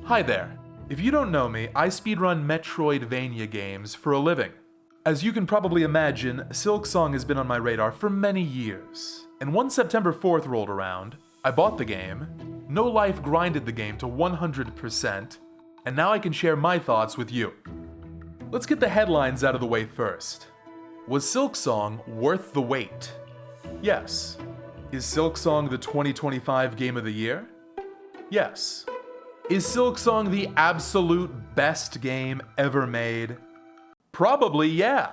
Hi there. If you don't know me, I speedrun Metroidvania games for a living. As you can probably imagine, Silksong has been on my radar for many years. And once September 4th rolled around, I bought the game, no life grinded the game to 100%, and now I can share my thoughts with you. Let's get the headlines out of the way first. Was Silksong worth the wait? Yes. Is Silksong the 2025 Game of the Year? Yes. Is Silksong the absolute best game ever made? Probably, yeah.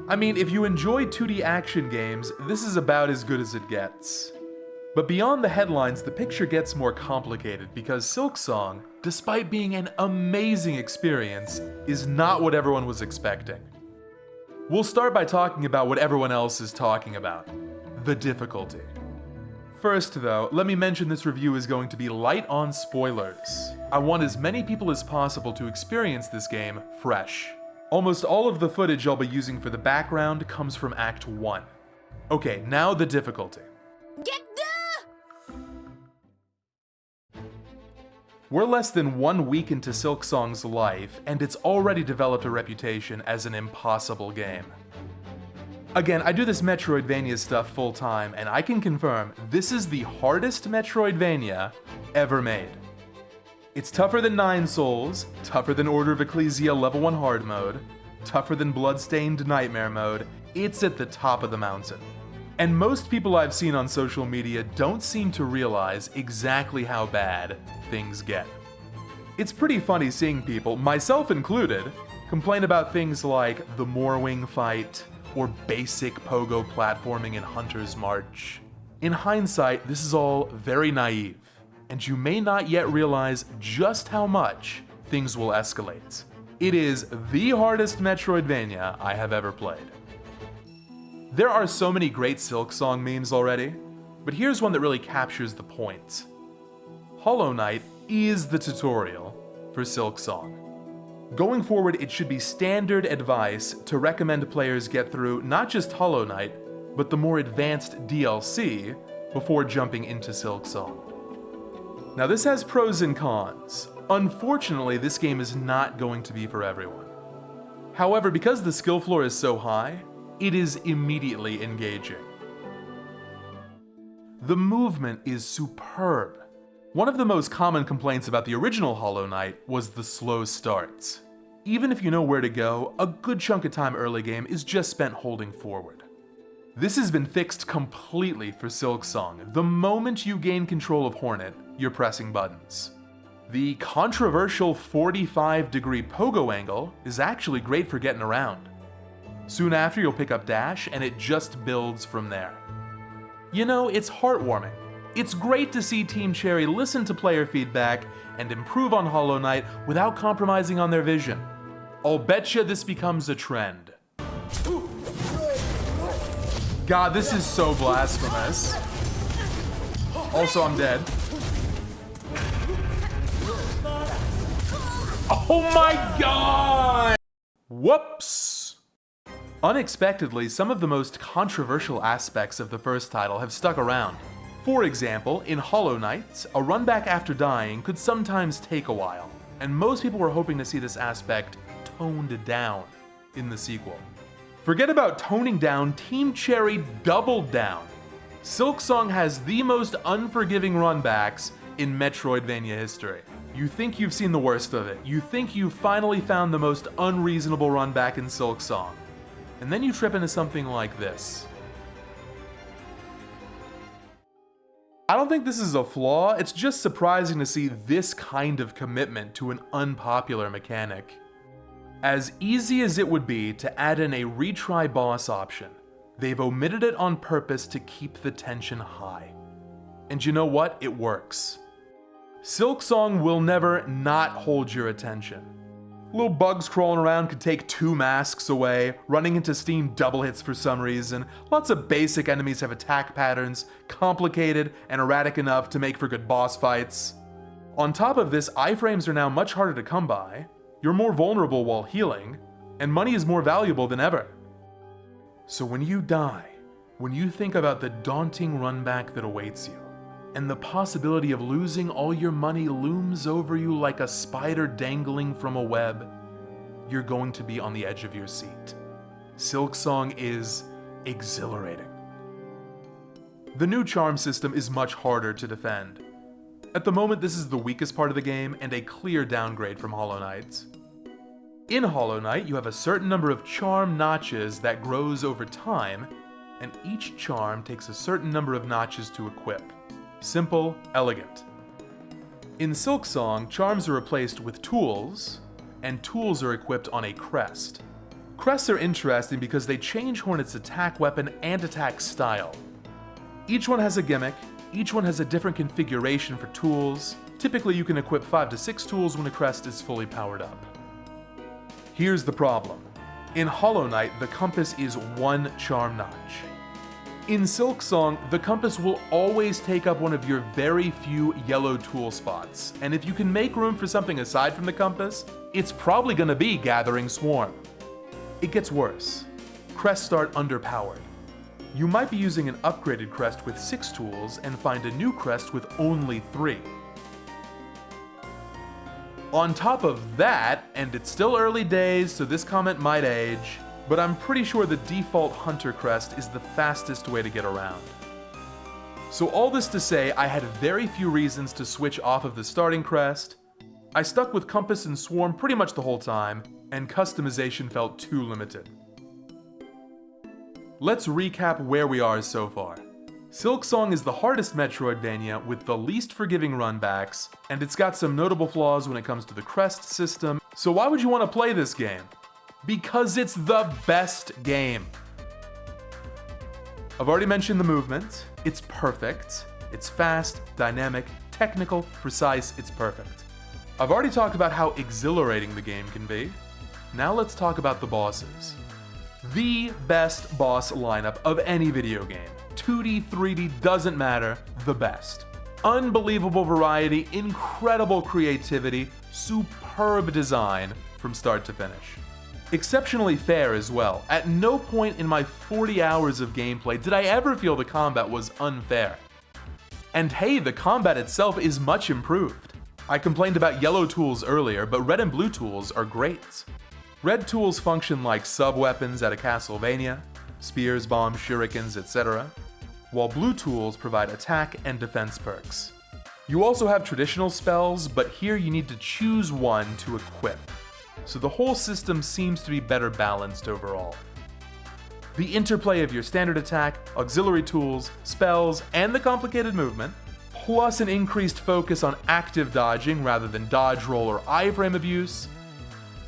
I mean, if you enjoy 2D action games, this is about as good as it gets. But beyond the headlines, the picture gets more complicated because Silksong, despite being an amazing experience, is not what everyone was expecting. We'll start by talking about what everyone else is talking about: the difficulty. First, though, let me mention this review is going to be light on spoilers. I want as many people as possible to experience this game fresh. Almost all of the footage I'll be using for the background comes from Act 1. Okay, now the difficulty. We're less than 1 week into Silksong's life, and it's already developed a reputation as an impossible game. Again, I do this Metroidvania stuff full time, and I can confirm this is the hardest Metroidvania ever made. It's tougher than Nine Souls, tougher than Order of Ecclesia Level 1 Hard Mode, tougher than Bloodstained Nightmare Mode. It's at the top of the mountain. And most people I've seen on social media don't seem to realize exactly how bad things get. It's pretty funny seeing people, myself included, complain about things like the Morwing fight or basic pogo platforming in Hunter's March. In hindsight, this is all very naive, and you may not yet realize just how much things will escalate. It is the hardest Metroidvania I have ever played. There are so many great Silksong memes already, but here's one that really captures the point. Hollow Knight is the tutorial for Silksong. Going forward, it should be standard advice to recommend players get through not just Hollow Knight, but the more advanced DLC before jumping into Silksong. Now this has pros and cons. Unfortunately, this game is not going to be for everyone. However, because the skill floor is so high, it is immediately engaging. The movement is superb. One of the most common complaints about the original Hollow Knight was the slow starts. Even if you know where to go, a good chunk of time early game is just spent holding forward. This has been fixed completely for Silksong. The moment you gain control of Hornet, you're pressing buttons. The controversial 45-degree pogo angle is actually great for getting around. Soon after, you'll pick up dash, and it just builds from there. You know, it's heartwarming. It's great to see Team Cherry listen to player feedback and improve on Hollow Knight without compromising on their vision. I'll betcha this becomes a trend. God, this is so blasphemous. Also, I'm dead. Oh my god! Whoops! Unexpectedly, some of the most controversial aspects of the first title have stuck around. For example, in Hollow Knight, a run back after dying could sometimes take a while, and most people were hoping to see this aspect toned down in the sequel. Forget about toning down, Team Cherry doubled down. Silksong has the most unforgiving runbacks in Metroidvania history. You think you've seen the worst of it. You think you've finally found the most unreasonable runback in Silksong. And then you trip into something like this. I don't think this is a flaw, it's just surprising to see this kind of commitment to an unpopular mechanic. As easy as it would be to add in a retry boss option, they've omitted it on purpose to keep the tension high. And you know what? It works. Silksong will never not hold your attention. Little bugs crawling around could take 2 masks away, running into Steam double hits for some reason. Lots of basic enemies have attack patterns, complicated and erratic enough to make for good boss fights. On top of this, iframes are now much harder to come by, you're more vulnerable while healing, and money is more valuable than ever. So when you die, when you think about the daunting runback that awaits you, and the possibility of losing all your money looms over you like a spider dangling from a web, you're going to be on the edge of your seat. Silksong is exhilarating. The new charm system is much harder to defend. At the moment, this is the weakest part of the game and a clear downgrade from Hollow Knight's. In Hollow Knight, you have a certain number of charm notches that grows over time, and each charm takes a certain number of notches to equip. Simple, elegant. In Silksong, charms are replaced with tools, and tools are equipped on a crest. Crests are interesting because they change Hornet's attack weapon and attack style. Each one has a gimmick, each one has a different configuration for tools. Typically you can equip 5 to 6 tools when a crest is fully powered up. Here's the problem. In Hollow Knight, the compass is one charm notch. In Silksong, the compass will always take up one of your very few yellow tool spots, and if you can make room for something aside from the compass, it's probably gonna be Gathering Swarm. It gets worse. Crests start underpowered. You might be using an upgraded crest with 6 tools and find a new crest with only 3. On top of that, and it's still early days, so this comment might age, but I'm pretty sure the default Hunter crest is the fastest way to get around. So all this to say, I had very few reasons to switch off of the starting crest. I stuck with Compass and Swarm pretty much the whole time, and customization felt too limited. Let's recap where we are so far. Silksong is the hardest Metroidvania with the least forgiving runbacks, and it's got some notable flaws when it comes to the crest system, so why would you want to play this game? Because it's the best game. I've already mentioned the movement. It's perfect. It's fast, dynamic, technical, precise, it's perfect. I've already talked about how exhilarating the game can be. Now let's talk about the bosses. The best boss lineup of any video game. 2D, 3D, doesn't matter, the best. Unbelievable variety, incredible creativity, superb design from start to finish. Exceptionally fair as well. At no point in my 40 hours of gameplay did I ever feel the combat was unfair. And hey, the combat itself is much improved. I complained about yellow tools earlier, but red and blue tools are great. Red tools function like sub-weapons at a Castlevania, spears, bombs, shurikens, etc., while blue tools provide attack and defense perks. You also have traditional spells, but here you need to choose one to equip. So the whole system seems to be better balanced overall. The interplay of your standard attack, auxiliary tools, spells, and the complicated movement, plus an increased focus on active dodging rather than dodge roll or iframe abuse,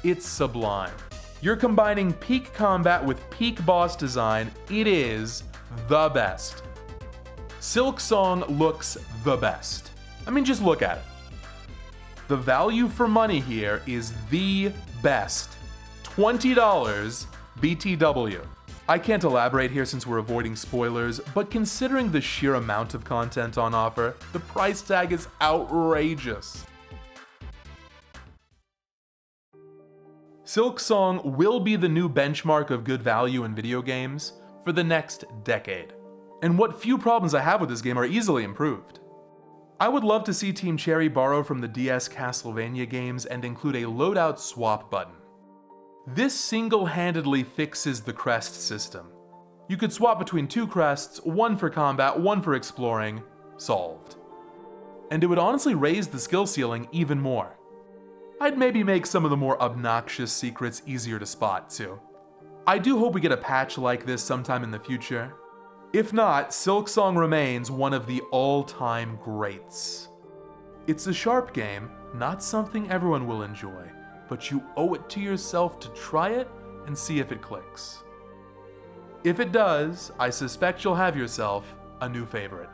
it's sublime. You're combining peak combat with peak boss design. It is the best. Silksong looks the best. I mean, just look at it. The value for money here is the best. $20 BTW. I can't elaborate here since we're avoiding spoilers, but considering the sheer amount of content on offer, the price tag is outrageous. Silksong will be the new benchmark of good value in video games for the next decade. And what few problems I have with this game are easily improved. I would love to see Team Cherry borrow from the DS Castlevania games and include a loadout swap button. This single-handedly fixes the crest system. You could swap between 2 crests, one for combat, one for exploring, solved. And it would honestly raise the skill ceiling even more. I'd maybe make some of the more obnoxious secrets easier to spot too. I do hope we get a patch like this sometime in the future. If not, Silksong remains one of the all-time greats. It's a sharp game, not something everyone will enjoy, but you owe it to yourself to try it and see if it clicks. If it does, I suspect you'll have yourself a new favorite.